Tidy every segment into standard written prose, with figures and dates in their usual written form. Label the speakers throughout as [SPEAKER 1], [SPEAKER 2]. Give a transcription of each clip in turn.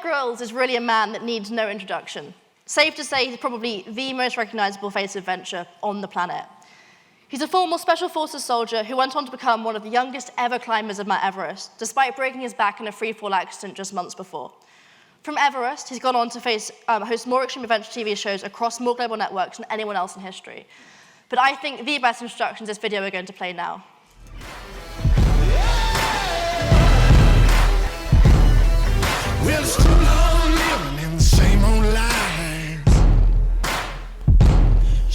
[SPEAKER 1] Grylls is really a man that needs no introduction. Safe to say he's probably the most recognizable face of adventure on the planet. He's a former Special Forces soldier who went on to become one of the youngest ever climbers of Mount Everest, despite breaking his back in a free-fall accident just months before. From Everest, he's gone on to host more extreme adventure TV shows across more global networks than anyone else in history. But I think the best introduction is this video we're going to play now.
[SPEAKER 2] Well, it's too long living in the same old lies.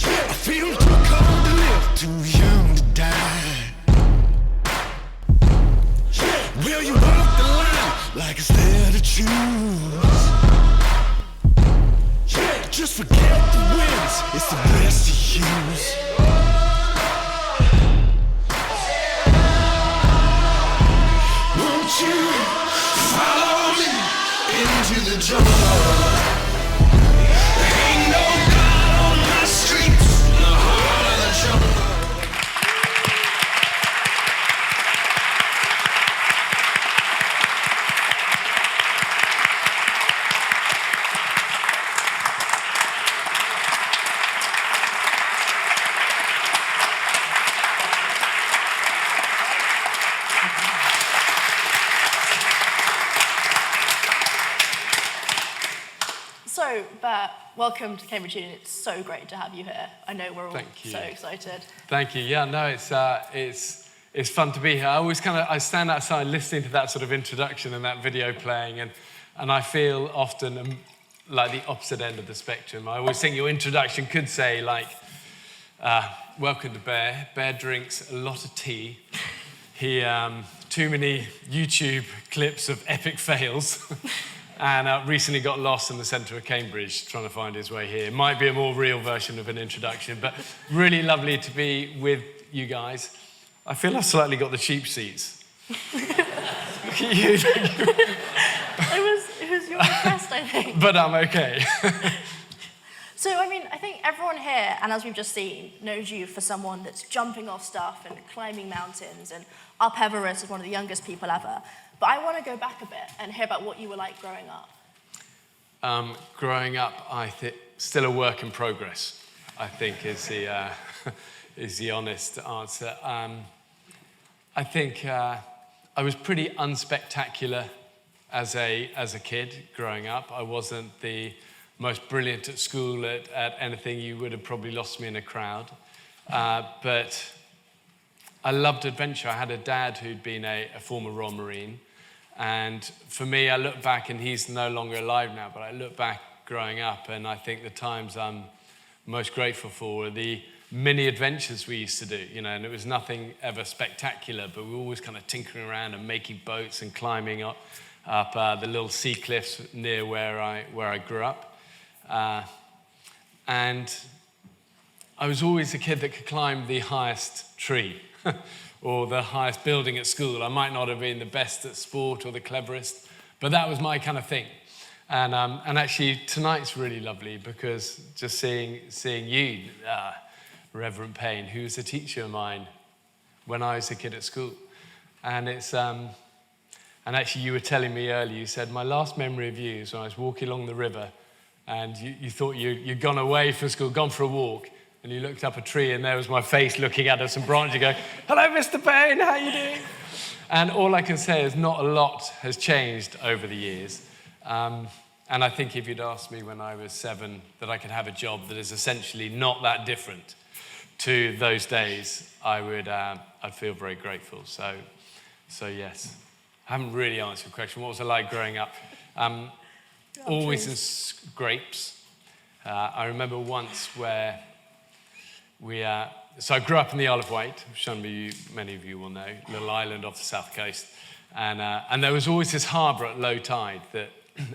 [SPEAKER 2] I feel too cold to live, too young to die. Well, you walk the line like it's there to choose. Just forget the wins, it's the best to use. Won't you follow me into the jungle? Ain't no God on my streets, in the heart of the jungle.
[SPEAKER 1] So, Bear, welcome to Cambridge Union. It's so great to have you here. I know we're all so excited.
[SPEAKER 3] Thank you. Yeah, no, it's fun to be here. I stand outside listening to that sort of introduction and that video playing, and I feel often like the opposite end of the spectrum. I always think your introduction could say like, welcome to Bear. Bear drinks a lot of tea. He too many YouTube clips of epic fails. And recently got lost in the centre of Cambridge trying to find his way here. Might be a more real version of an introduction, but really lovely to be with you guys. I feel I've slightly got the cheap seats.
[SPEAKER 1] It was your request, I think.
[SPEAKER 3] But I'm okay.
[SPEAKER 1] So, I mean, I think everyone here, and as we've just seen, knows you for someone that's jumping off stuff and climbing mountains and up Everest as one of the youngest people ever. But I want to go back a bit and hear about what you were like growing up.
[SPEAKER 3] Growing up, I think, still a work in progress, I think is the honest answer. I think I was pretty unspectacular as a kid growing up. I wasn't the most brilliant at school at anything. You would have probably lost me in a crowd. But I loved adventure. I had a dad who'd been a former Royal Marine. And for me, I look back, and he's no longer alive now, but I look back growing up, and I think the times I'm most grateful for were the mini adventures we used to do, and it was nothing ever spectacular, but we were always kind of tinkering around and making boats and climbing up the little sea cliffs near where I grew up. And I was always a kid that could climb the highest tree. Or the highest building at school. I might not have been the best at sport or the cleverest, but that was my kind of thing. And actually tonight's really lovely because just seeing you, Reverend Payne, who was a teacher of mine when I was a kid at school. And it's and actually you were telling me earlier, you said, my last memory of you is when I was walking along the river and you thought you'd gone away from school, gone for a walk, and you looked up a tree, and there was my face looking at us and branching, going, hello, Mr. Payne, how you doing? And all I can say is not a lot has changed over the years. And I think if you'd asked me when I was 7 that I could have a job that is essentially not that different to those days, I'd feel very grateful. So yes. I haven't really answered your question. What was it like growing up? Always in scrapes. I remember once where so I grew up in the Isle of Wight, which many of you will know, a little island off the south coast. And there was always this harbour at low tide that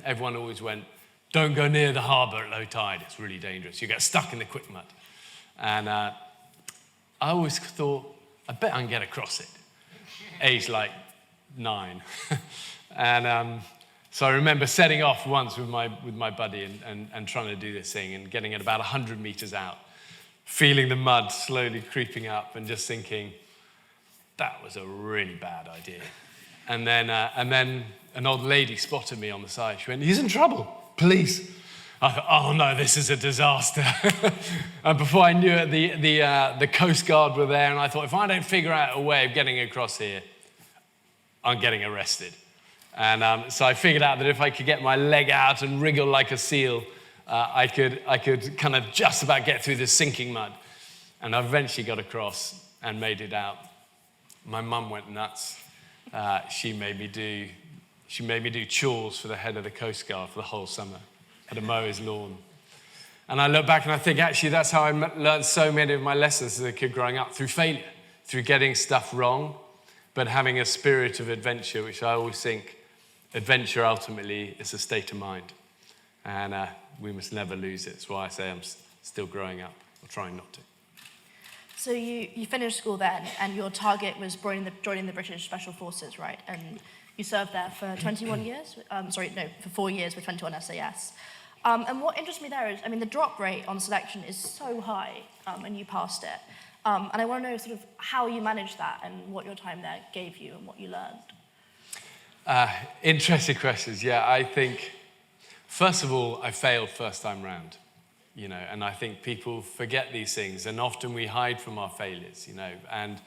[SPEAKER 3] everyone always went, don't go near the harbour at low tide, it's really dangerous. You get stuck in the quick mud. And I always thought, I bet I can get across it. Aged like 9. And so I remember setting off once with my buddy and trying to do this thing and getting it about 100 metres out. Feeling the mud slowly creeping up and just thinking, that was a really bad idea. And then an old lady spotted me on the side. She went, "He's in trouble, police." I thought, oh no, this is a disaster. And before I knew it, the Coast Guard were there, and I thought, if I don't figure out a way of getting across here, I'm getting arrested. And so I figured out that if I could get my leg out and wriggle like a seal, I could kind of just about get through this sinking mud. And I eventually got across and made it out. My mum went nuts. She made me do chores for the head of the Coast Guard for the whole summer. Had to mow his lawn. And I look back and I think, actually, that's how I learned so many of my lessons as a kid growing up, through failure, through getting stuff wrong, but having a spirit of adventure, which I always think adventure ultimately is a state of mind. And we must never lose it. That's why I say I'm still growing up, or trying not to.
[SPEAKER 1] So you finished school then, and your target was joining the British Special Forces, right? And you served there for 21 years? For 4 years with 21 SAS. And what interests me there is, I mean, the drop rate on selection is so high, and you passed it. And I want to know sort of how you managed that and what your time there gave you and what you learned.
[SPEAKER 3] Interesting questions. Yeah, I think, first of all, I failed first time round, and I think people forget these things, and often we hide from our failures, and,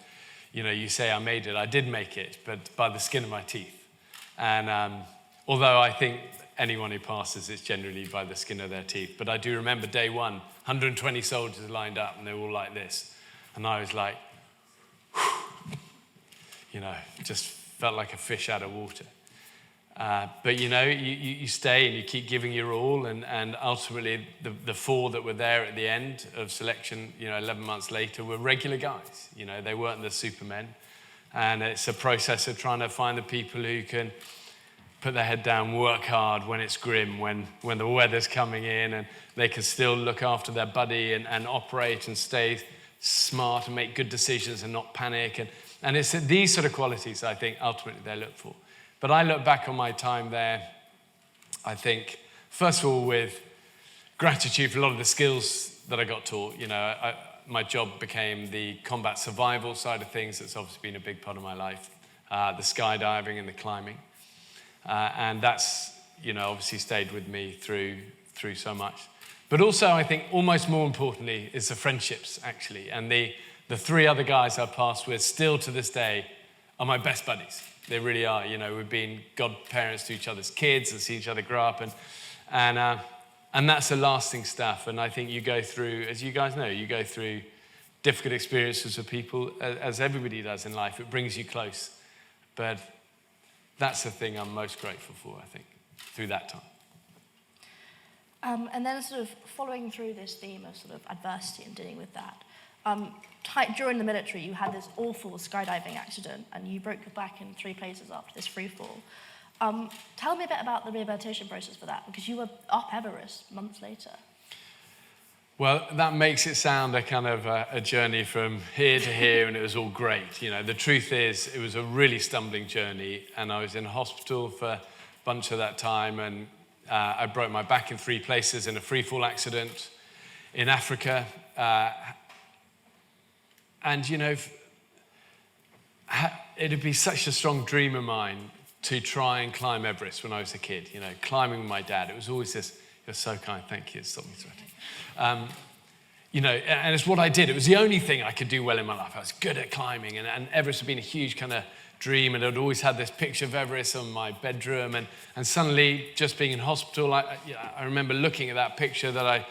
[SPEAKER 3] you say, I made it. I did make it, but by the skin of my teeth. And although I think anyone who passes, it's generally by the skin of their teeth. But I do remember day one, 120 soldiers lined up, and they were all like this. And I was like, just felt like a fish out of water. But, you stay and you keep giving your all. And ultimately, the 4 that were there at the end of selection, 11 months later, were regular guys. They weren't the supermen. And it's a process of trying to find the people who can put their head down, work hard when it's grim, when the weather's coming in, and they can still look after their buddy and operate and stay smart and make good decisions and not panic. And it's these sort of qualities I think ultimately they look for. But I look back on my time there, I think, first of all, with gratitude for a lot of the skills that I got taught. My job became the combat survival side of things. That's obviously been a big part of my life. The skydiving and the climbing. And that's, obviously stayed with me through so much. But also, I think, almost more importantly, is the friendships, actually. And the 3 other guys I passed with, still to this day, are my best buddies. They really are. We've been godparents to each other's kids and see each other grow up. And that's the lasting stuff. And I think you go through, as you guys know, you go through difficult experiences with people, as everybody does in life. It brings you close. But that's the thing I'm most grateful for, I think, through that time.
[SPEAKER 1] And then sort of following through this theme of sort of adversity and dealing with that, during the military, you had this awful skydiving accident and you broke your back in 3 places after this free fall. Tell me a bit about the rehabilitation process for that, because you were up Everest months later.
[SPEAKER 3] Well, that makes it sound a kind of a journey from here to here, and it was all great. The truth is, it was a really stumbling journey, and I was in hospital for a bunch of that time, and I broke my back in 3 places in a free fall accident in Africa. And, it'd be such a strong dream of mine to try and climb Everest when I was a kid, climbing with my dad. It was always this, "You're so kind, thank you, stop me sweating." And it's what I did. It was the only thing I could do well in my life. I was good at climbing, and Everest had been a huge kind of dream, and I'd always had this picture of Everest on my bedroom, and suddenly, just being in hospital, I remember looking at that picture that I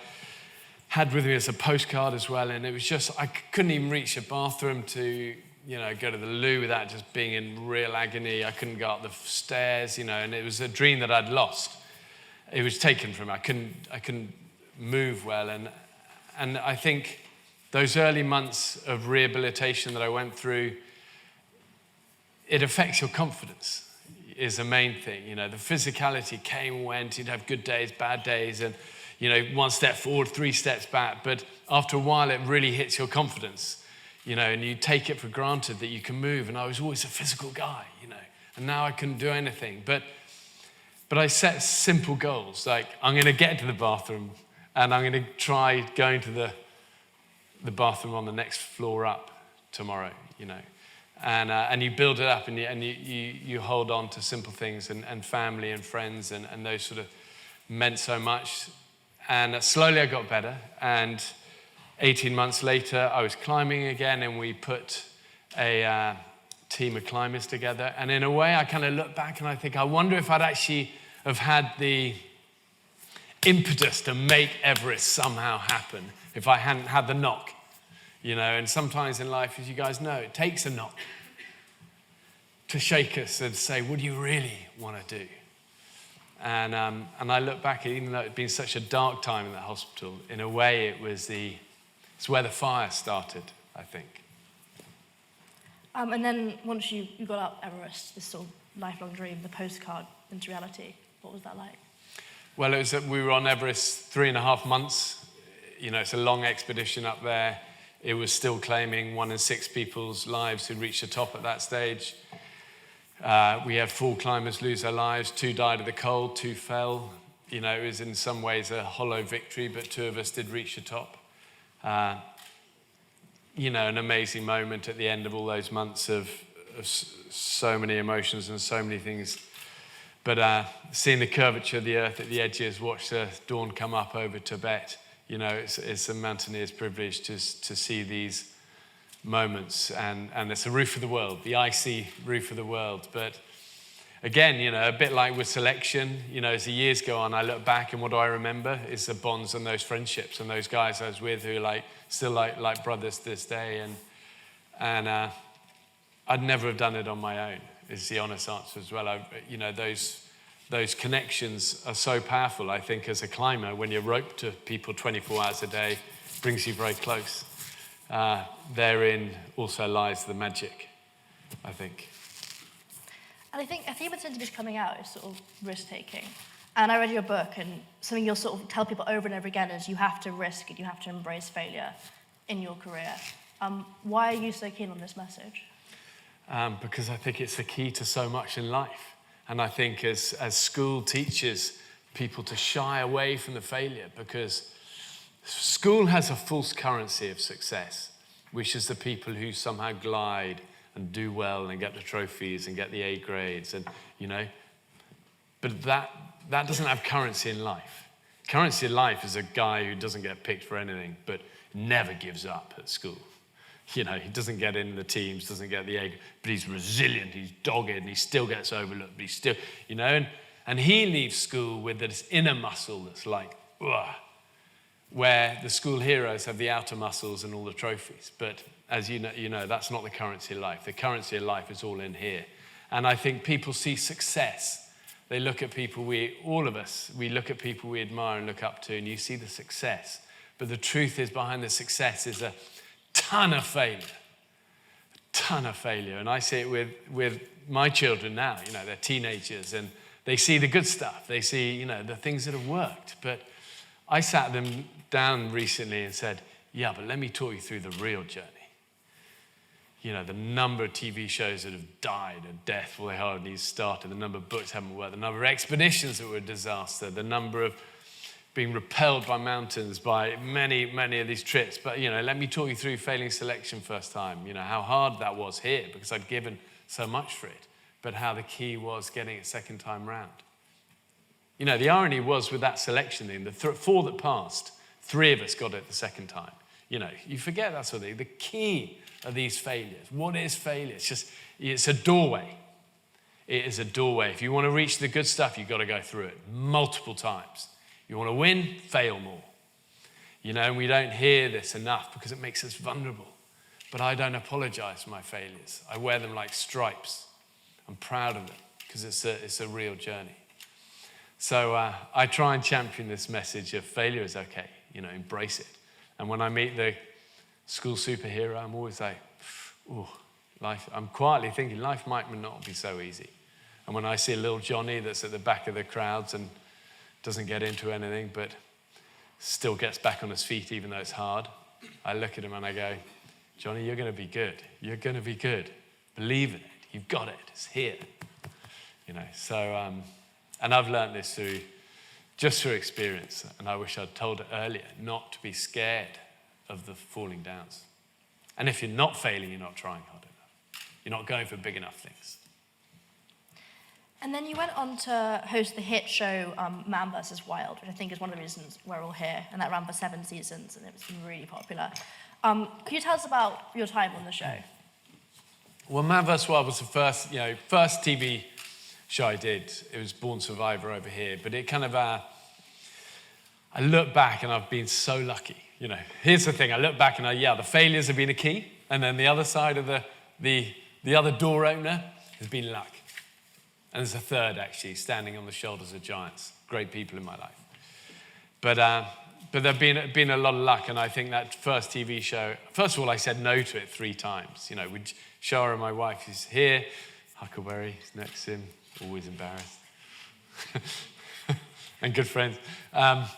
[SPEAKER 3] had with me as a postcard as well, and it was just, I couldn't even reach a bathroom to, go to the loo without just being in real agony. I couldn't go up the stairs, and it was a dream that I'd lost. It was taken from me. I couldn't move well, and I think those early months of rehabilitation that I went through, it affects your confidence, is the main thing. The physicality came and went. You'd have good days, bad days, and 1 step forward, 3 steps back. But after a while, it really hits your confidence, and you take it for granted that you can move. And I was always a physical guy, and now I couldn't do anything. But I set simple goals, like I'm going to get to the bathroom, and I'm going to try going to the bathroom on the next floor up tomorrow, And you build it up, and you hold on to simple things, and family and friends, and those sort of meant so much. And slowly I got better, and 18 months later I was climbing again, and we put a team of climbers together. And in a way I kind of look back and I think, I wonder if I'd actually have had the impetus to make Everest somehow happen if I hadn't had the knock. And sometimes in life, as you guys know, it takes a knock to shake us and say, what do you really want to do? And I look back, even though it'd been such a dark time in that hospital, in a way it's where the fire started, I think.
[SPEAKER 1] And then once you got up Everest, this sort of lifelong dream, the postcard into reality, what was that like?
[SPEAKER 3] Well, it was that we were on Everest 3.5 months. It's a long expedition up there. It was still claiming 1 in 6 people's lives who reached the top at that stage. We had 4 climbers lose their lives. 2 died of the cold, 2 fell. It was in some ways a hollow victory, but 2 of us did reach the top. An amazing moment at the end of all those months of so many emotions and so many things. But seeing the curvature of the earth at the edges, watch the dawn come up over Tibet, it's a mountaineer's privilege to see these moments. And it's a roof of the world, the icy roof of the world. But again, a bit like with selection, as the years go on, I look back and what do I remember is the bonds and those friendships and those guys I was with who are still like brothers to this day. And I'd never have done it on my own, is the honest answer as well. Those connections are so powerful, I think, as a climber. When you're roped to people 24 hours a day, it brings you very close. Therein also lies the magic, I think.
[SPEAKER 1] And I think a theme that seems to be coming out is sort of risk-taking. And I read your book, and something you'll sort of tell people over and over again is you have to risk and you have to embrace failure in your career. Why are you so keen on this message?
[SPEAKER 3] Because I think it's the key to so much in life. And I think as school teaches people to shy away from the failure, because school has a false currency of success, which is the people who somehow glide and do well and get the trophies and get the A grades, and but that doesn't have currency in life. Currency in life is a guy who doesn't get picked for anything but never gives up at school. He doesn't get in the teams, doesn't get the A, but he's resilient, he's dogged, and he still gets overlooked, but he's still, and he leaves school with this inner muscle that's like, ugh, where the school heroes have the outer muscles and all the trophies. But as you know, that's not the currency of life. The currency of life is all in here. And I think people see success. They look at people, all of us, we look at people we admire and look up to, and you see the success. But the truth is behind the success is a ton of failure. And I see it with my children now, they're teenagers, and they see the good stuff. They see, the things that have worked. But I sat them down recently and said, yeah, but let me talk you through the real journey. The number of TV shows that have died a death before they hardly started, the number of books haven't worked, the number of expeditions that were a disaster, the number of being repelled by mountains, by many, many of these trips. But, let me talk you through failing selection first time, how hard that was here because I'd given so much for it, but how the key was getting it second time round. The irony was with that selection thing, the 4 that passed, 3 of us got it the second time. You forget that sort of thing. The key of these failures. What is failure? It's a doorway. It is a doorway. If you want to reach the good stuff, you've got to go through it multiple times. You want to win, fail more. And we don't hear this enough because it makes us vulnerable. But I don't apologize for my failures. I wear them like stripes. I'm proud of them because it's a real journey. So I try and champion this message of failure is okay. Embrace it. And when I meet the school superhero, I'm always like, ooh, life. I'm quietly thinking life might not be so easy. And when I see a little Johnny that's at the back of the crowds and doesn't get into anything, but still gets back on his feet even though it's hard, I look at him and I go, Johnny, you're going to be good. You're going to be good. Believe in it. You've got it. It's here. So, and I've learned this through experience, and I wish I'd told it earlier, not to be scared of the falling downs. And if you're not failing, you're not trying hard enough. You're not going for big enough things.
[SPEAKER 1] And then you went on to host the hit show Man vs. Wild, which I think is one of the reasons we're all here, and that ran for 7 seasons, and it was really popular. Could you tell us about your time on the show?
[SPEAKER 3] Well, Man vs. Wild was the first TV show I did. It was Born Survivor over here, but it kind of, I look back and I've been so lucky. Here's the thing, I look back and the failures have been a key, and then the other side of the other door opener has been luck. And there's a third, actually, standing on the shoulders of giants. Great people in my life. But there've been a lot of luck, and I think that first TV show, first of all, I said no to it 3 times. With Shara, my wife, who's here, Huckleberry is next to him, always embarrassed. And good friends. I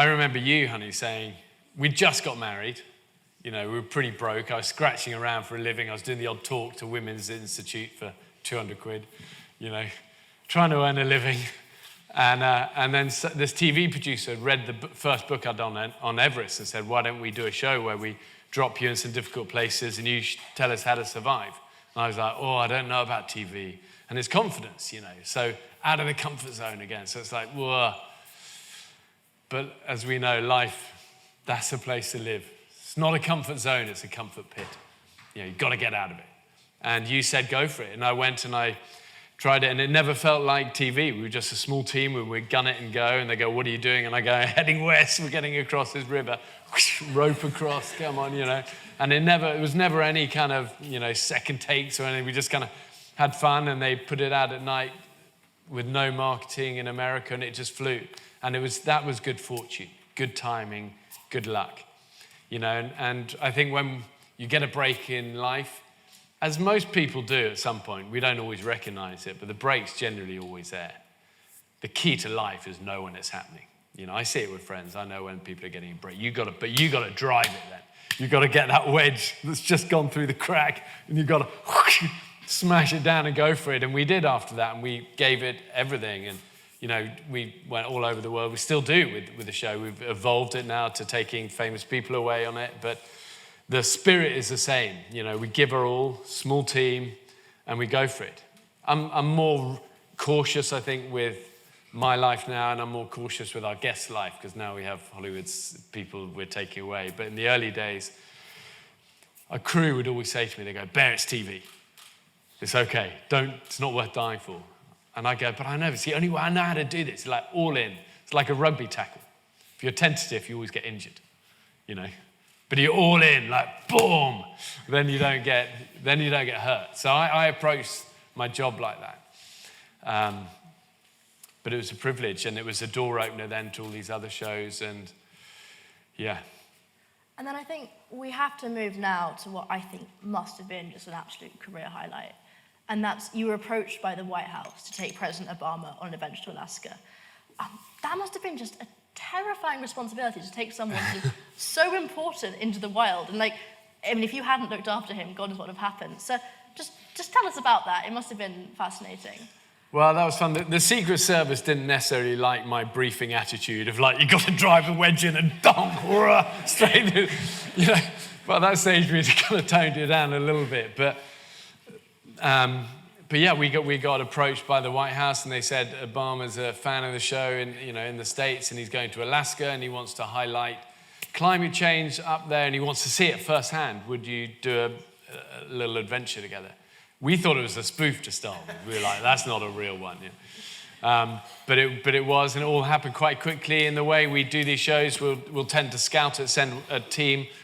[SPEAKER 3] remember you, honey, saying, we just got married. We were pretty broke. I was scratching around for a living. I was doing the odd talk to Women's Institute for 200 quid, trying to earn a living. And then this TV producer read the first book I'd done on Everest and said, why don't we do a show where we drop you in some difficult places and you tell us how to survive? And I was like, I don't know about TV. And it's confidence, so out of the comfort zone again. So it's like, whoa. But as we know, life, that's a place to live. It's not a comfort zone, it's a comfort pit. You've got to get out of it. And you said, go for it. And I went and I tried it, and it never felt like TV. We were just a small team, and we'd gun it and go, and they go, what are you doing? And I go, heading west, we're getting across this river, rope across, come on, And it was never any kind of, second takes or anything. We just kind of had fun, and they put it out at night with no marketing in America, and it just flew. And that was good fortune, good timing, good luck. And I think when you get a break in life, as most people do at some point, we don't always recognize it, but the break's generally always there. The key to life is know when it's happening. I see it with friends. I know when people are getting a break. But you got to drive it then. You got to get that wedge that's just gone through the crack, and you got to smash it down and go for it. And we did after that, and we gave it everything. And we went all over the world. We still do with the show. We've evolved it now to taking famous people away on it, but the spirit is the same. We give our all, small team, and we go for it. I'm more cautious, I think, with my life now, and I'm more cautious with our guest life, because now we have Hollywood's people we're taking away. But in the early days, a crew would always say to me, they go, Bear, it's TV. It's okay. It's not worth dying for. And I go, but I know, it's the only way I know how to do this. It's like all in. It's like a rugby tackle. If you're tentative, you always get injured, But you're all in, like boom, then you don't get hurt. So I approached my job like that. But it was a privilege, and it was a door opener then to all these other shows, and yeah.
[SPEAKER 1] And then I think we have to move now to what I think must have been just an absolute career highlight. And that's you were approached by the White House to take President Obama on an adventure to Alaska. That must have been just a terrifying responsibility to take someone who's so important into the wild. And if you hadn't looked after him, God knows what would have happened. So just tell us about that. It must have been fascinating. Well, that was fun. The Secret Service didn't necessarily like my briefing attitude of you've got to drive a wedge in and donk, straight through. By that stage, we kind of toned it down a little bit. But yeah, we got approached by the White House, and they said Obama's a fan of the show in the States, and he's going to Alaska, and he wants to highlight climate change up there, and he wants to see it firsthand. Would you do a little adventure together? We thought it was a spoof to start with. We were like, that's not a real one. But it was, and it all happened quite quickly. In the way we do these shows, we'll tend to scout it, send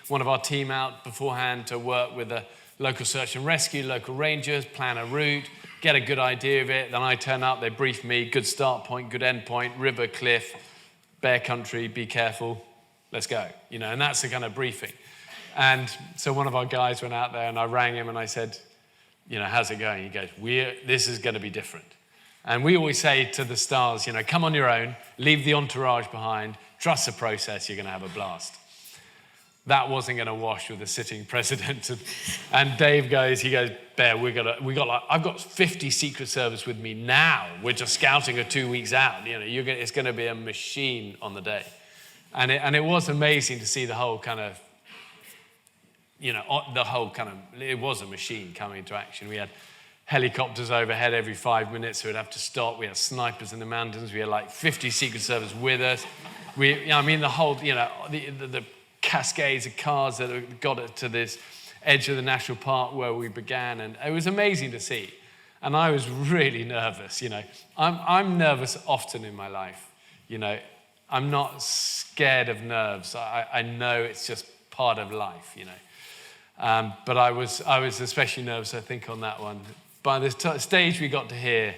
[SPEAKER 1] one of our team out beforehand to work with a local search and rescue, local rangers, plan a route, get a good idea of it. Then I turn up, they brief me, good start point, good end point, river, cliff, bear country, be careful, let's go. And that's the kind of briefing. And so one of our guys went out there, and I rang him and I said, how's it going? He goes, this is going to be different. And we always say to the stars, come on your own, leave the entourage behind, trust the process, you're going to have a blast. That wasn't going to wash with the sitting president. And Dave goes, Bear, I've got 50 Secret Service with me now. We're just scouting her 2 weeks out. It's going to be a machine on the day. And it was amazing to see the whole kind of
[SPEAKER 3] the whole it was a machine coming into action. We had helicopters overhead every 5 minutes, so we'd have to stop. We had snipers in the mountains. We had like 50 Secret Service with us. The whole, the cascades of cars that got it to this edge of the national park where we began, and it was amazing to see. And I was really nervous, I'm nervous often in my life, I'm not scared of nerves. I know it's just part of life, But I was especially nervous, I think, on that one. By the stage we got to here,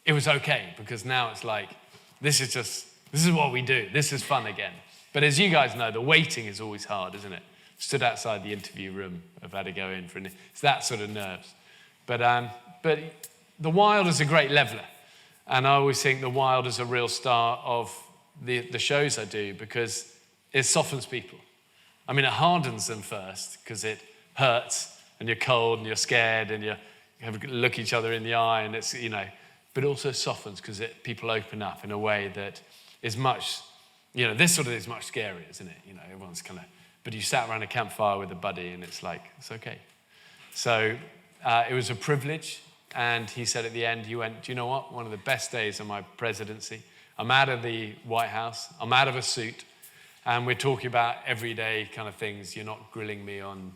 [SPEAKER 3] it was okay, because now it's like, this is what we do. This is fun again. But as you guys know, the waiting is always hard, isn't it? Stood outside the interview room, I've had to go in for it's that sort of nerves. But the Wild is a great leveler. And I always think the Wild is a real star of the shows I do, because it softens people. It hardens them first, because it hurts, and you're cold, and you're scared, and you have to look each other in the eye, and it's, but it also softens, because people open up in a way that is much, this sort of is much scarier, isn't it? Everyone's but you sat around a campfire with a buddy, and it's like, it's okay. So it was a privilege, and he said at the end, he went, do you know what? One of the best days of my presidency. I'm out of the White House, I'm out of a suit, and we're talking about everyday kind of things. You're not grilling me on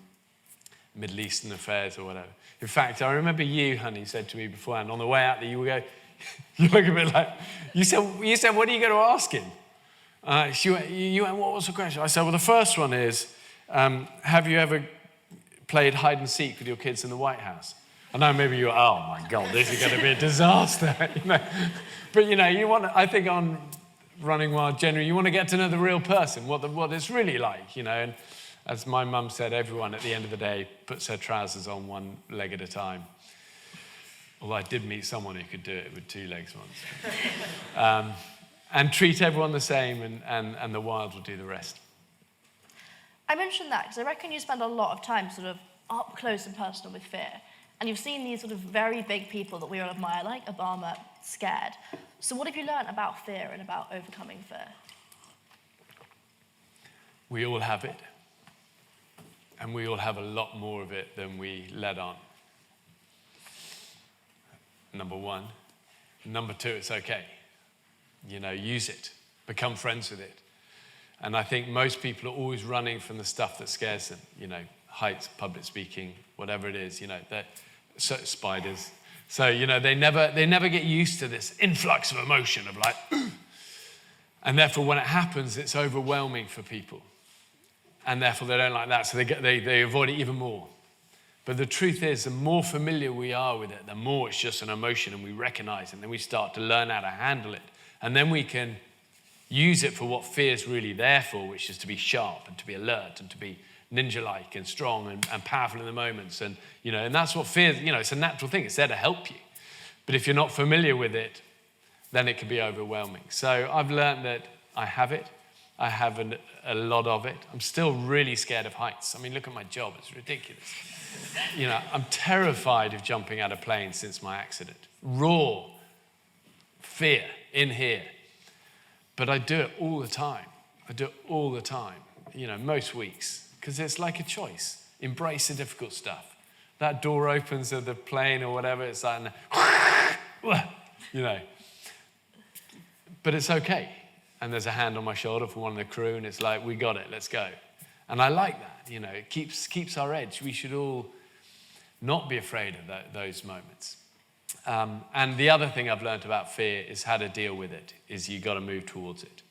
[SPEAKER 3] Middle Eastern affairs or whatever. In fact, I remember you, honey, said to me beforehand, on the way out there, you would go, you look a bit like, you said, what are you going to ask him? You went, what was the question? I said, well, the first one is, have you ever played hide and seek with your kids in the White House? I know maybe you were, oh my God, this is going to be a disaster. But you want, I think on Running Wild generally, you want to get to know the real person, what it's really like, And as my mum said, everyone at the end of the day puts their trousers on one leg at a time. Although I did meet someone who could do it with 2 legs once. And treat everyone the same, and the Wild will do the rest.
[SPEAKER 1] I mentioned that because I reckon you spend a lot of time sort of up close and personal with fear. And you've seen these sort of very big people that we all admire, like Obama, scared. So what have you learned about fear and about overcoming fear?
[SPEAKER 3] We all have it. And we all have a lot more of it than we let on. Number one. Number two, it's okay. Use it. Become friends with it. And I think most people are always running from the stuff that scares them. Heights, public speaking, whatever it is, spiders. So, they never get used to this influx of emotion of like, and therefore when it happens, it's overwhelming for people. And therefore they don't like that, so they avoid it even more. But the truth is, the more familiar we are with it, the more it's just an emotion and we recognize it, and then we start to learn how to handle it. And then we can use it for what fear is really there for, which is to be sharp and to be alert and to be ninja-like and strong and powerful in the moments. And, and that's what fear, it's a natural thing. It's there to help you. But if you're not familiar with it, then it can be overwhelming. So I've learned that I have it. I have a lot of it. I'm still really scared of heights. Look at my job. It's ridiculous. I'm terrified of jumping out of planes since my accident. Raw fear in here. But I do it all the time. Most weeks. Because it's like a choice. Embrace the difficult stuff. That door opens of the plane or whatever, it's like, But it's okay. And there's a hand on my shoulder from one of the crew, and it's like, we got it, let's go. And I like that, it keeps our edge. We should all not be afraid of those moments. And the other thing I've learned about fear is how to deal with it, is you got to move towards it.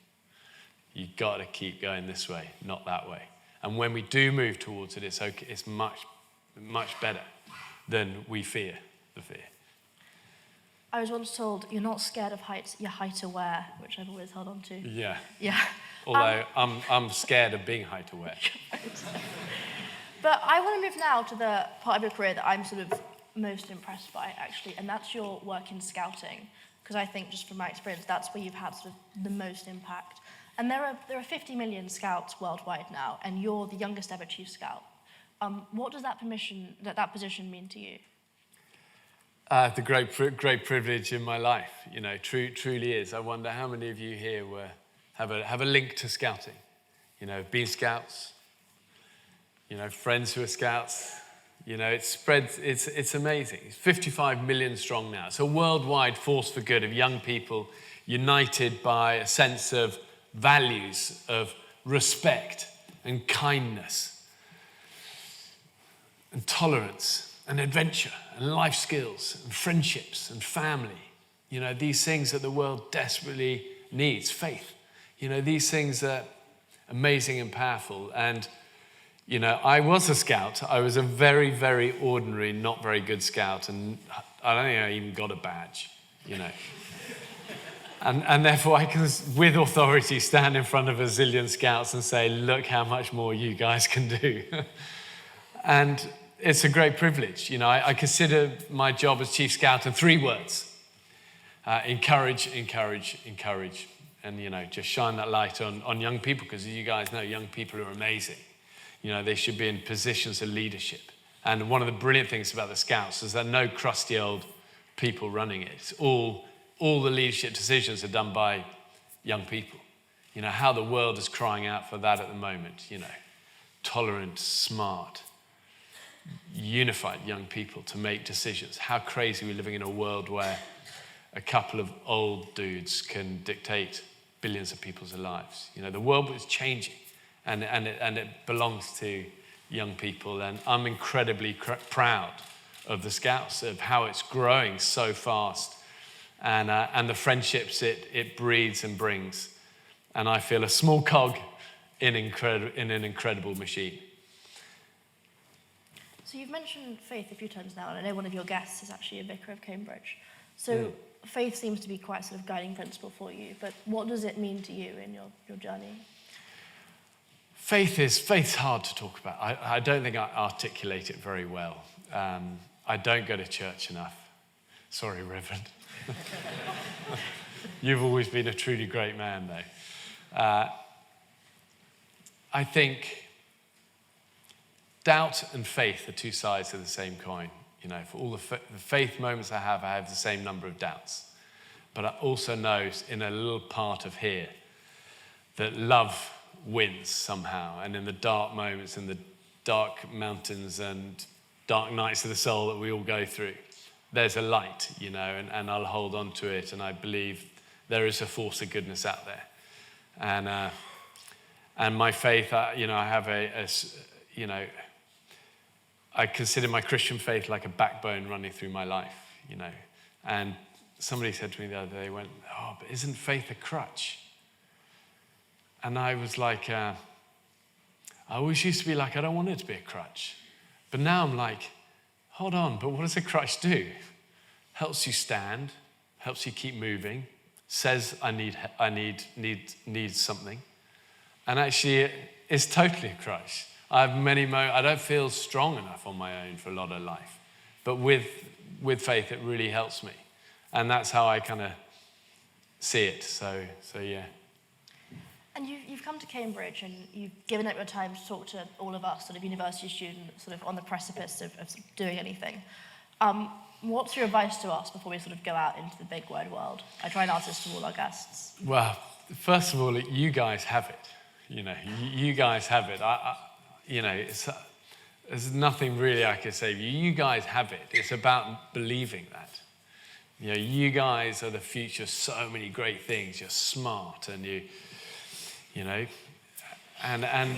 [SPEAKER 3] You got to keep going this way, not that way. And when we do move towards it, it's okay, it's much, much better than we fear the fear.
[SPEAKER 1] I was once told, you're not scared of heights, you're height aware, which I've always held on to.
[SPEAKER 3] Yeah.
[SPEAKER 1] Yeah.
[SPEAKER 3] Although I'm scared of being height aware.
[SPEAKER 1] But I want to move now to the part of your career that I'm sort of most impressed by, actually, and that's your work in scouting. Because I think, just from my experience, that's where you've had sort of the most impact. And there are 50 million scouts worldwide now, and you're the youngest ever chief scout. What does that position mean to you?
[SPEAKER 3] The great privilege in my life, truly is. I wonder how many of you here have a link to scouting, been scouts, friends who are scouts. It spreads, it's amazing. It's 55 million strong now. It's a worldwide force for good of young people united by a sense of values, of respect and kindness and tolerance and adventure and life skills and friendships and family. These things that the world desperately needs. Faith. These things are amazing and powerful. And, I was a scout. I was a very, very ordinary, not very good scout. And I don't think I even got a badge, And therefore I can, with authority, stand in front of a zillion scouts and say, look how much more you guys can do. And it's a great privilege. I consider my job as chief scout in 3 words. Encourage, encourage, encourage. And, just shine that light on young people, because as you guys know, young people are amazing. They should be in positions of leadership. And one of the brilliant things about the Scouts is there are no crusty old people running it. It's all the leadership decisions are done by young people. How the world is crying out for that at the moment. Tolerant, smart, unified young people to make decisions. How crazy we're living in a world where a couple of old dudes can dictate billions of people's lives. The world is changing, and it belongs to young people. And I'm incredibly proud of the Scouts, of how it's growing so fast, and the friendships it breeds and brings. And I feel a small cog in an incredible machine.
[SPEAKER 1] So you've mentioned faith a few times now, and I know one of your guests is actually a vicar of Cambridge. So faith seems to be quite sort of guiding principle for you, but what does it mean to you in your journey?
[SPEAKER 3] Faith's hard to talk about. I don't think I articulate it very well. I don't go to church enough. Sorry, Reverend. You've always been a truly great man, though. I think doubt and faith are 2 sides of the same coin. For all the faith moments I have the same number of doubts. But I also know in a little part of here that love wins somehow. And in the dark moments, in the dark mountains and dark nights of the soul that we all go through, there's a light, and I'll hold on to it. And I believe there is a force of goodness out there. And my faith, I have I consider my Christian faith like a backbone running through my life, And somebody said to me the other day, but isn't faith a crutch? And I was like, I always used to be like, I don't want it to be a crutch. But now I'm like, hold on, but what does a crutch do? Helps you stand, helps you keep moving, says I need something. And actually, it's totally a crutch. I have many moments, I don't feel strong enough on my own for a lot of life. But with faith, it really helps me. And that's how I kind of see it. So yeah.
[SPEAKER 1] And you've come to Cambridge and you've given up your time to talk to all of us, sort of university students, sort of on the precipice of doing anything. What's your advice to us before we sort of go out into the big wide world? I try and ask this to all our guests.
[SPEAKER 3] Well, first of all, you guys have it. You guys have it. There's nothing really I can say. You guys have it. It's about believing that. You guys are the future of so many great things. You're smart and and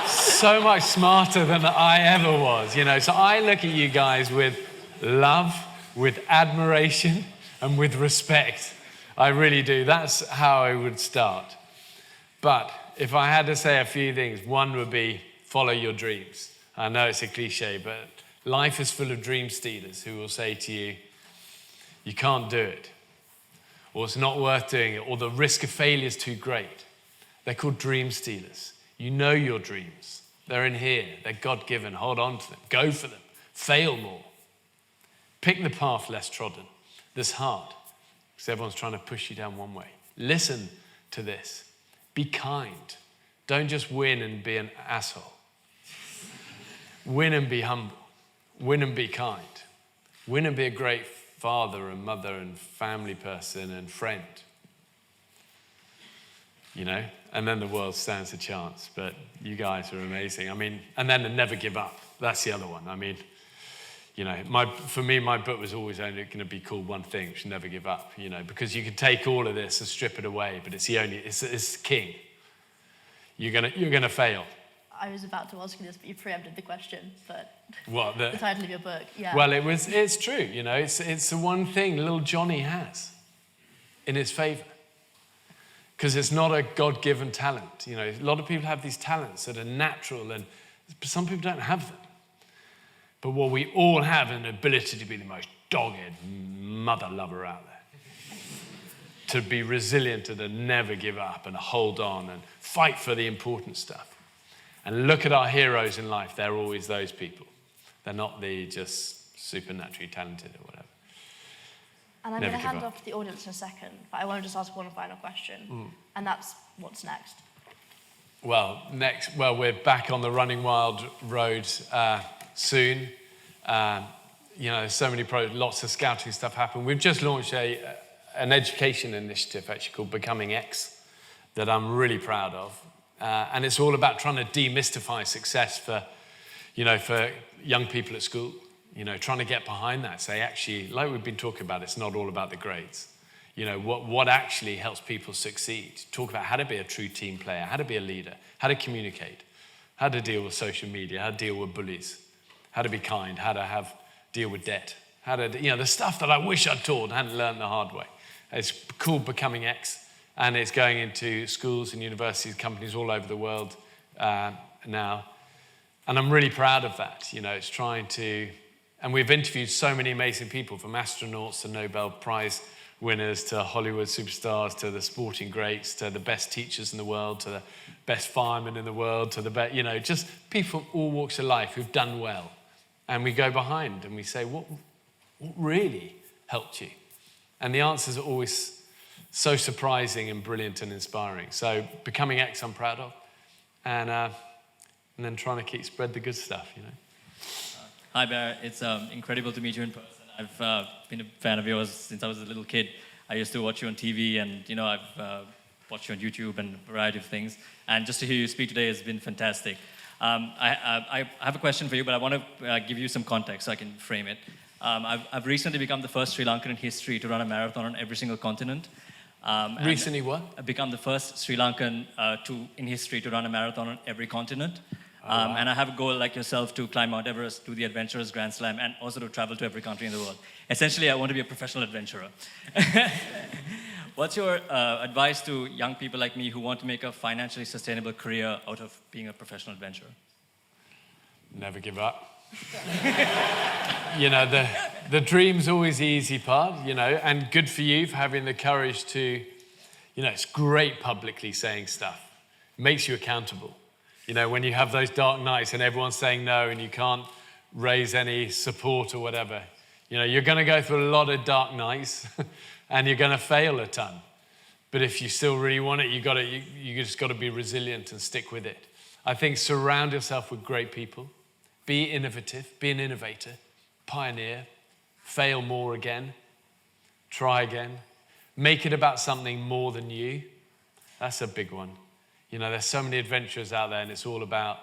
[SPEAKER 3] so much smarter than I ever was. So I look at you guys with love, with admiration, and with respect. I really do. That's how I would start. But if I had to say a few things, one would be follow your dreams. I know it's a cliche, but life is full of dream stealers who will say to you, you can't do it, or it's not worth doing it, or the risk of failure is too great. They're called dream stealers. You know your dreams. They're in here. They're God-given. Hold on to them. Go for them. Fail more. Pick the path less trodden. That's hard, because everyone's trying to push you down one way. Listen to this. Be kind. Don't just win and be an asshole. Win and be humble. Win and be kind. Win and be a great father and mother and family person and friend. you know, and then the world stands a chance. But you guys are amazing. I mean, and then the never give up. That's the other one. I mean, you know, for me, my book was always only going to be called one thing, which is never give up, you know, because you can take all of this and strip it away, but it's king. You're gonna fail.
[SPEAKER 1] I was about to ask you this, but you preempted the question. But
[SPEAKER 3] What,
[SPEAKER 1] the title of your book, yeah.
[SPEAKER 3] Well, it's true, you know. It's the one thing little Johnny has in his favour, because it's not a God-given talent. You know, a lot of people have these talents that are natural, and some people don't have them. But what we all have is an ability to be the most dogged mother lover out there. To be resilient and to never give up and hold on and fight for the important stuff. And look at our heroes in life. They're always those people. They're not the just supernaturally talented or whatever.
[SPEAKER 1] And I'm going to hand off to the audience in a second, but I want to just ask one final question. And that's, what's next?
[SPEAKER 3] Well, we're back on the Running Wild road soon. You know, there's so many lots of scouting stuff happen. We've just launched an education initiative actually called Becoming X that I'm really proud of. And it's all about trying to demystify success for young people at school. You know, trying to get behind that. Say, actually, like we've been talking about, it's not all about the grades. You know, what actually helps people succeed. Talk about how to be a true team player, how to be a leader, how to communicate, how to deal with social media, how to deal with bullies, how to be kind, how to deal with debt, how to, you know, the stuff that I wish I'd taught and hadn't learned the hard way. It's called Becoming X, and it's going into schools and universities, companies all over the world now. And I'm really proud of that. You know, it's trying to, and we've interviewed so many amazing people, from astronauts to Nobel Prize winners to Hollywood superstars to the sporting greats to the best teachers in the world to the best firemen in the world to the best, you know, just people all walks of life who've done well. And we go behind and we say, what really helped you? And the answers are always so surprising and brilliant and inspiring. So Becoming X, I'm proud of. And then trying to spread the good stuff, you know.
[SPEAKER 4] Hi, Bear. It's incredible to meet you in person. I've been a fan of yours since I was a little kid. I used to watch you on TV, and, you know, I've watched you on YouTube and a variety of things. And just to hear you speak today has been fantastic. I have a question for you, but I want to give you some context so I can frame it. I've recently become the first Sri Lankan in history to run a marathon on every single continent.
[SPEAKER 3] Recently what?
[SPEAKER 4] I've become the first Sri Lankan in history to run a marathon on every continent. Wow. And I have a goal like yourself to climb Mount Everest, do the Adventurers Grand Slam, and also to travel to every country in the world. Essentially, I want to be a professional adventurer. What's your advice to young people like me who want to make a financially sustainable career out of being a professional adventurer?
[SPEAKER 3] Never give up. You know, the dream's always the easy part, you know, and good for you for having the courage to, you know, it's great publicly saying stuff. It makes you accountable. You know, when you have those dark nights and everyone's saying no and you can't raise any support or whatever, you know, you're going to go through a lot of dark nights and you're going to fail a ton. But if you still really want it, you just got to be resilient and stick with it. I think surround yourself with great people. Be innovative, be an innovator, pioneer, fail more again, try again. Make it about something more than you. That's a big one. You know, there's so many adventurers out there, and it's all about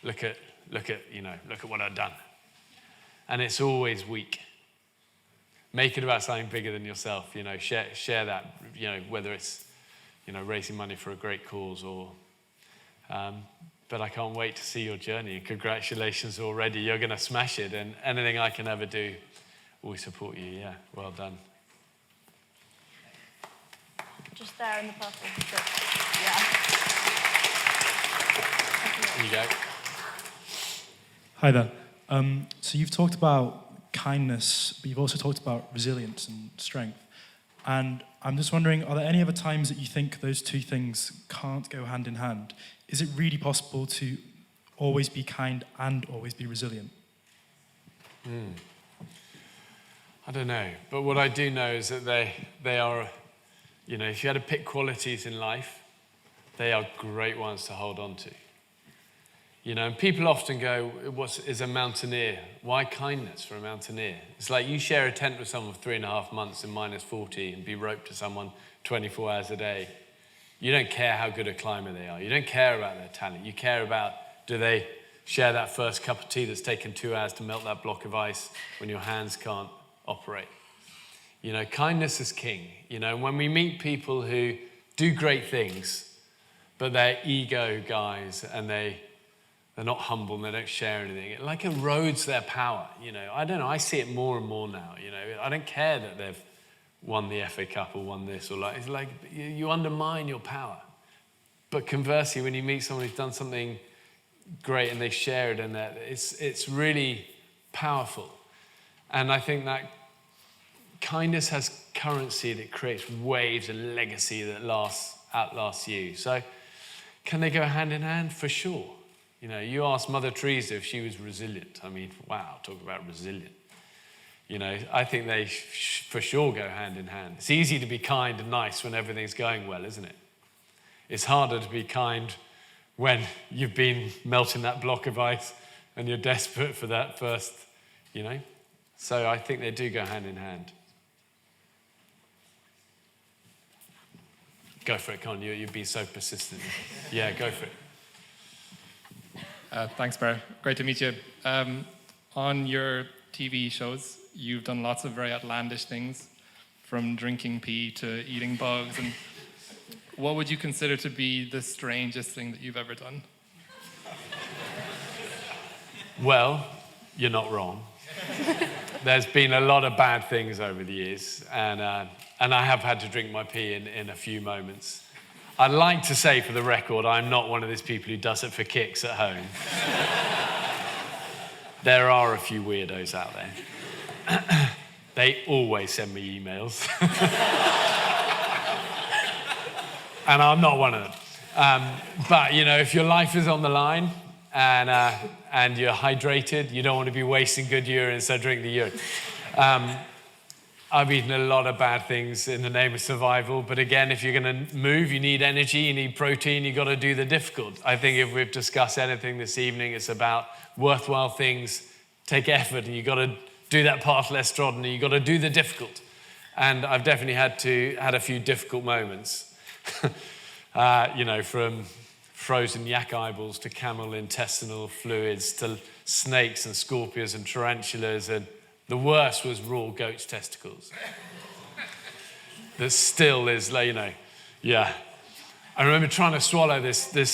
[SPEAKER 3] look at what I've done. And it's always weak. Make it about something bigger than yourself. You know, share that. You know, whether it's, you know, raising money for a great cause or. But I can't wait to see your journey. Congratulations already. You're going to smash it, and anything I can ever do, we support you. Yeah, well done.
[SPEAKER 1] Just there in the purple. Yeah.
[SPEAKER 3] There you go.
[SPEAKER 5] Hi there. So you've talked about kindness, but you've also talked about resilience and strength. And I'm just wondering, are there any other times that you think those two things can't go hand in hand? Is it really possible to always be kind and always be resilient?
[SPEAKER 3] I don't know. But what I do know is that they are, you know, if you had to pick qualities in life, they are great ones to hold on to. You know, and people often go, what is a mountaineer? Why kindness for a mountaineer? It's like you share a tent with someone for 3.5 months in -40 and be roped to someone 24 hours a day. You don't care how good a climber they are. You don't care about their talent. You care about, do they share that first cup of tea that's taken 2 hours to melt that block of ice when your hands can't operate. You know, kindness is king. You know, when we meet people who do great things, but they're ego guys and they're not humble and they don't share anything, it like erodes their power. You know, I don't know, I see it more and more now. You know, I don't care that they've won the FA Cup or won this or like, it's like you undermine your power. But conversely, when you meet someone who's done something great and they share it, and that it's really powerful. And I think that kindness has currency that creates waves and legacy that outlasts you. So can they go hand in hand? For sure. You know, you asked Mother Teresa if she was resilient. I mean, wow, talk about resilient. You know, I think they for sure go hand in hand. It's easy to be kind and nice when everything's going well, isn't it? It's harder to be kind when you've been melting that block of ice and you're desperate for that first, you know. So I think they do go hand in hand. Go for it, Con. You've been so persistent. Yeah, go for it.
[SPEAKER 6] Thanks, Bear. Great to meet you. On your TV shows, you've done lots of very outlandish things, from drinking pee to eating bugs. And what would you consider to be the strangest thing that you've ever done?
[SPEAKER 3] Well, you're not wrong. There's been a lot of bad things over the years, and I have had to drink my pee in a few moments. I'd like to say, for the record, I'm not one of these people who does it for kicks at home. There are a few weirdos out there. They always send me emails. And I'm not one of them. But, you know, if your life is on the line and you're hydrated, you don't want to be wasting good urine, so drink the urine. I've eaten a lot of bad things in the name of survival, but again, if you're going to move, you need energy, you need protein, you've got to do the difficult. I think if we've discussed anything this evening, it's about worthwhile things take effort, and you've got to do that path less trodden, and you've got to do the difficult. And I've definitely had a few difficult moments. You know, from frozen yak eyeballs to camel intestinal fluids to snakes and scorpions and tarantulas, and the worst was raw goat's testicles. That still is, you know, yeah. I remember trying to swallow this. The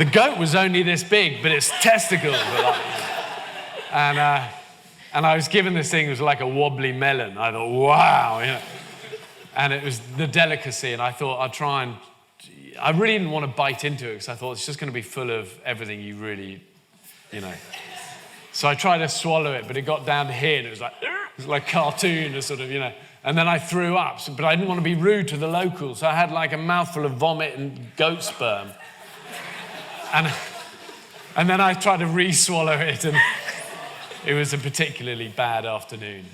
[SPEAKER 3] goat was only this big, but its testicles were like, and I was given this thing, it was like a wobbly melon. I thought, wow, you know. And it was the delicacy, and I thought I'd try and, I really didn't want to bite into it because I thought it's just going to be full of everything you really, you know. So I tried to swallow it, but it got down to here, and it was like cartoon, or sort of, you know. And then I threw up, but I didn't want to be rude to the locals, so I had like a mouthful of vomit and goat sperm. And then I tried to re-swallow it, and it was a particularly bad afternoon.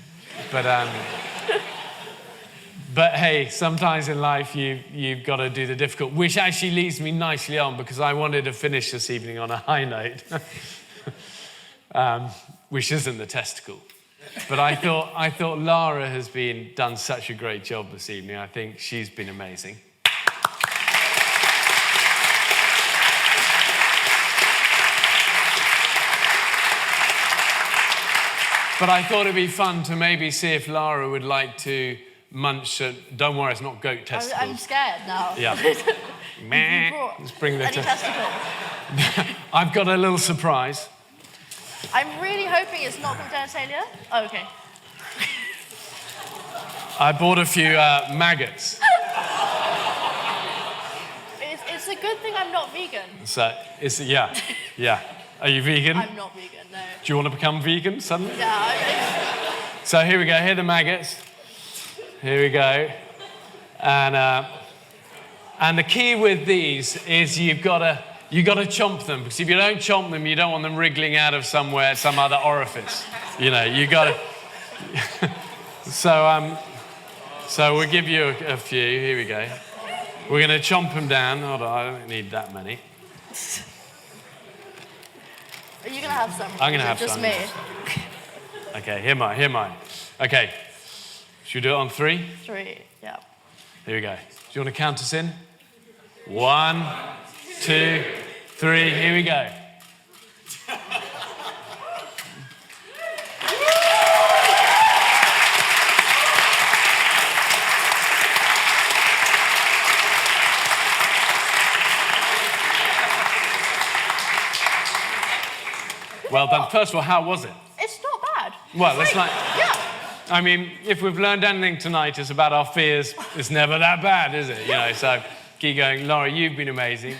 [SPEAKER 3] But hey, sometimes in life you've got to do the difficult, which actually leads me nicely on, because I wanted to finish this evening on a high note, which isn't the testicle. But I thought Lara has done such a great job this evening. I think she's been amazing. But I thought it'd be fun to maybe see if Lara would like to munch. Don't worry, it's not goat testicles.
[SPEAKER 1] I'm scared now.
[SPEAKER 3] Yeah. Let's bring that.
[SPEAKER 1] Any testicle?
[SPEAKER 3] I've got a little surprise.
[SPEAKER 1] I'm really hoping it's not from genitalia. Oh, okay.
[SPEAKER 3] I bought a few maggots.
[SPEAKER 1] It's a good thing I'm not vegan.
[SPEAKER 3] So yeah. Are you vegan?
[SPEAKER 1] I'm not vegan, no.
[SPEAKER 3] Do you want to become vegan suddenly?
[SPEAKER 1] Yeah.
[SPEAKER 3] So here we go. Here are the maggots. Here we go. And the key with these is you've got to chomp them, because if you don't chomp them, you don't want them wriggling out of some other orifice. You know, you got to. So we'll give you a few. Here we go. We're going to chomp them down. Hold on, I don't need that many.
[SPEAKER 1] Are you going to have some?
[SPEAKER 3] I'm going to have
[SPEAKER 1] just
[SPEAKER 3] some.
[SPEAKER 1] Just me.
[SPEAKER 3] Okay, here mine. Okay. Should we do it on 3?
[SPEAKER 1] 3, yeah.
[SPEAKER 3] Here we go. Do you want to count us in? 1, 2, 3, here we go. Well done. First of all, how was it?
[SPEAKER 1] It's not bad.
[SPEAKER 3] Well, it's like,
[SPEAKER 1] Yeah.
[SPEAKER 3] I mean, if we've learned anything tonight, it's about our fears. It's never that bad, is it? You know, so keep going. Laura, you've been amazing.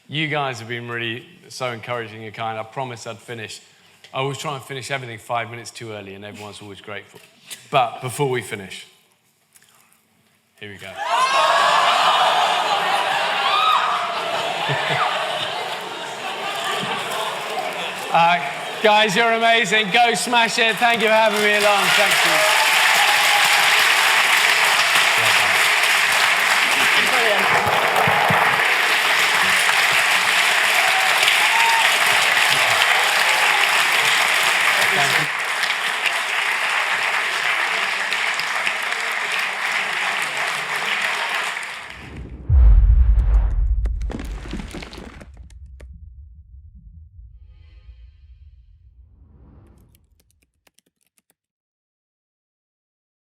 [SPEAKER 3] You guys have been really so encouraging and kind. I promised I'd finish. I always try and finish everything 5 minutes too early, and everyone's always grateful. But before we finish, here we go. Guys, you're amazing. Go smash it. Thank you for having me along. Thank you.